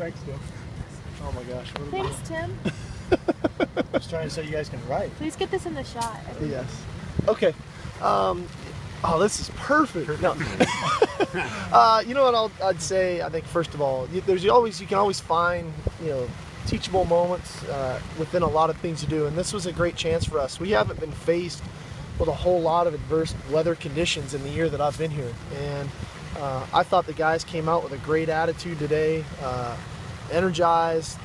Thanks, Tim. Oh my gosh. Thanks, Tim. I was trying to say you guys can write. Please get this in the shot. Yes. Okay. Oh, this is perfect. No. You know what I'd say? I think first of all, you can always find teachable moments within a lot of things you do, and this was a great chance for us. We haven't been faced with a whole lot of adverse weather conditions in the year that I've been here, and I thought the guys came out with a great attitude today, energized,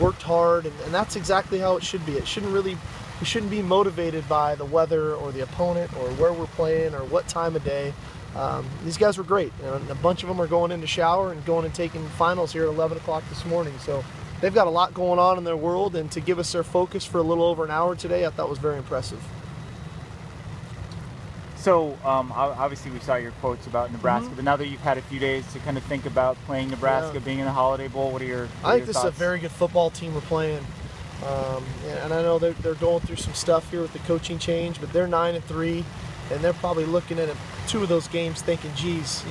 worked hard, and that's exactly how it should be. We shouldn't be motivated by the weather or the opponent or where we're playing or what time of day. These guys were great. A bunch of them are going in to shower and going and taking finals here at 11 o'clock this morning. So they've got a lot going on in their world, and to give us their focus for a little over an hour today, I thought was very impressive. So obviously we saw your quotes about Nebraska, but now that you've had a few days to kind of think about playing Nebraska, being in the Holiday Bowl, what are your I think this thoughts? is a very good football team we're playing. And I know they're going through some stuff here with the coaching change, but they're 9-3, and they're probably looking at two of those games thinking, geez,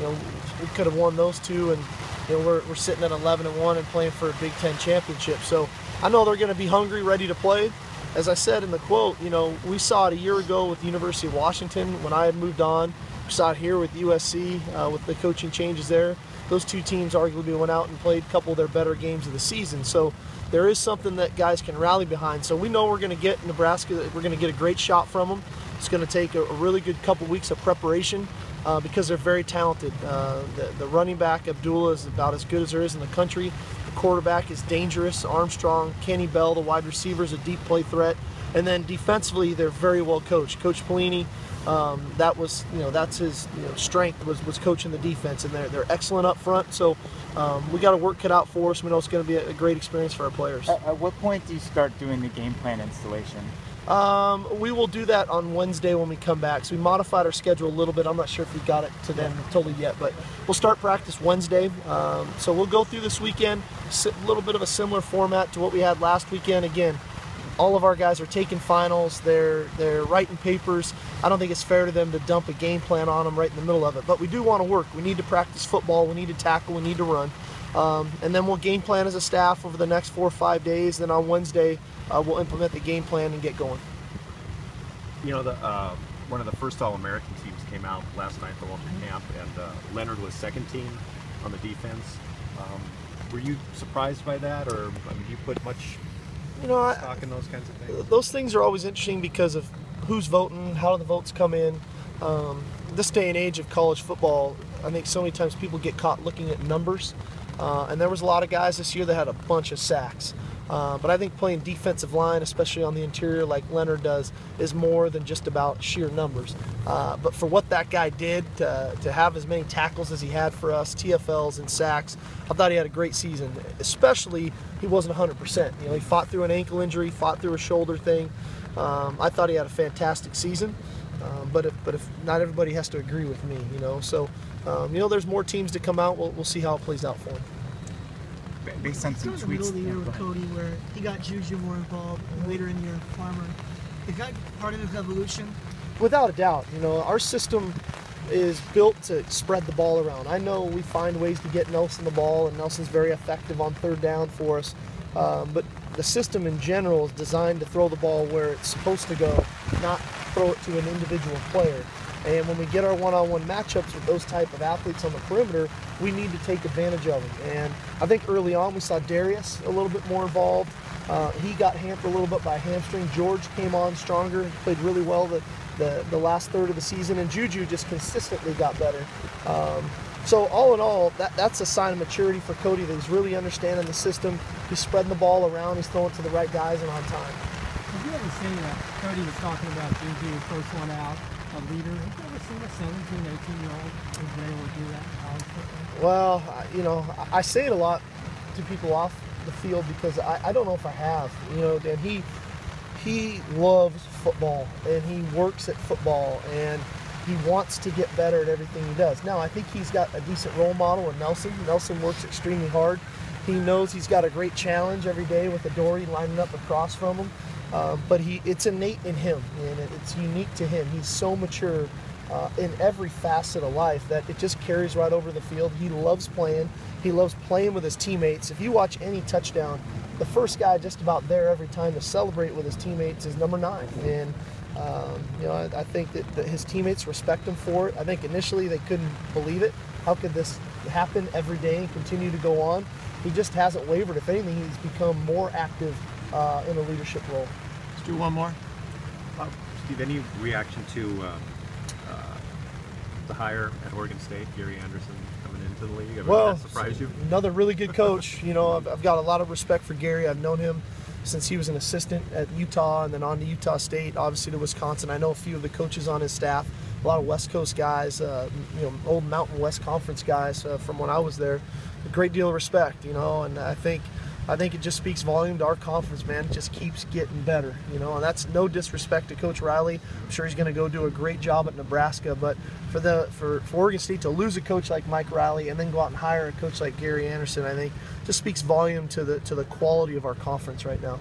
we could have won those two, and we're sitting at 11-1 and playing for a Big Ten championship. So I know they're going to be hungry, ready to play. As I said in the quote, we saw it a year ago with the University of Washington when I had moved on. We saw it here with USC with the coaching changes there. Those two teams arguably went out and played a couple of their better games of the season. So there is something that guys can rally behind. So we know we're going to get Nebraska. We're going to get a great shot from them. It's going to take a really good couple weeks of preparation because they're very talented. The running back, Abdullah, is about as good as there is in the country. The quarterback is dangerous, Armstrong. Kenny Bell, the wide receiver, is a deep play threat. And then defensively, they're very well coached. Coach Pelini, that's his strength was coaching the defense, and they're excellent up front. So we got to work cut out for us. We know it's going to be a great experience for our players. At what point do you start doing the game plan installation? We will do that on Wednesday when we come back. So we modified our schedule a little bit. I'm not sure if we got it to them totally yet, but we'll start practice Wednesday. So we'll go through this weekend, a little bit of a similar format to what we had last weekend. Again, all of our guys are taking finals. They're writing papers. I don't think it's fair to them to dump a game plan on them right in the middle of it. But we do want to work. We need to practice football. We need to tackle. We need to run. And then we'll game plan as a staff over the next 4 or 5 days. Then on Wednesday, we'll implement the game plan and get going. One of the first All-American teams came out last night at the Walter camp, and Leonard was second team on the defense. Were you surprised by that, or do you put much stock in those kinds of things? Those things are always interesting because of who's voting, how the votes come in. This day and age of college football, I think so many times people get caught looking at numbers. And there was a lot of guys this year that had a bunch of sacks. But I think playing defensive line, especially on the interior like Leonard does, is more than just about sheer numbers. But for what that guy did to have as many tackles as he had for us, TFLs and sacks, I thought he had a great season. Especially, he wasn't 100%. He fought through an ankle injury, fought through a shoulder thing. I thought he had a fantastic season. But if not everybody has to agree with me, So, there's more teams to come out. We'll see how it plays out for him. Based on some It was the middle tweets. of the year with Cody where he got Juju more involved, and later in the year, Farmer. Is that part of his evolution? Without a doubt. Our system is built to spread the ball around. I know we find ways to get Nelson the ball, and Nelson's very effective on third down for us. But the system in general is designed to throw the ball where it's supposed to go, not throw it to an individual player. And when we get our one-on-one matchups with those type of athletes on the perimeter, we need to take advantage of them. And I think early on we saw Darius a little bit more involved. He got hampered a little bit by hamstring. George came on stronger, played really well the last third of the season, and Juju just consistently got better. So all in all, that's a sign of maturity for Cody, that he's really understanding the system. He's spreading the ball around. He's throwing it to the right guys and on time. Have you ever seen that Cody was talking about Juju, first one out, a leader? Have you ever seen a 17, 18-year-old who's been able to do that in college football? Well, I say it a lot to people off the field because I don't know if I have. And he loves football, and he works at football, and he wants to get better at everything he does. Now, I think he's got a decent role model in Nelson. Nelson works extremely hard. He knows he's got a great challenge every day with Adoree lining up across from him. But it's innate in him, and it's unique to him. He's so mature in every facet of life that it just carries right over the field. He loves playing. He loves playing with his teammates. If you watch any touchdown, the first guy just about there every time to celebrate with his teammates is number 9. And I think that his teammates respect him for it. I think initially they couldn't believe it. How could this happen every day and continue to go on? He just hasn't wavered. If anything, he's become more active in a leadership role. Let's do one more. Steve, any reaction to the hire at Oregon State, Gary Anderson coming into the league? I mean, Well, did that surprise you? Another really good coach. I've got a lot of respect for Gary. I've known him since he was an assistant at Utah and then on to Utah State, obviously to Wisconsin. I know a few of the coaches on his staff, a lot of West Coast guys, old Mountain West Conference guys from when I was there. A great deal of respect, and I think it just speaks volume to our conference, man. It just keeps getting better, and that's no disrespect to Coach Riley. I'm sure he's going to go do a great job at Nebraska, but for Oregon State to lose a coach like Mike Riley and then go out and hire a coach like Gary Anderson, I think just speaks volume to the quality of our conference right now.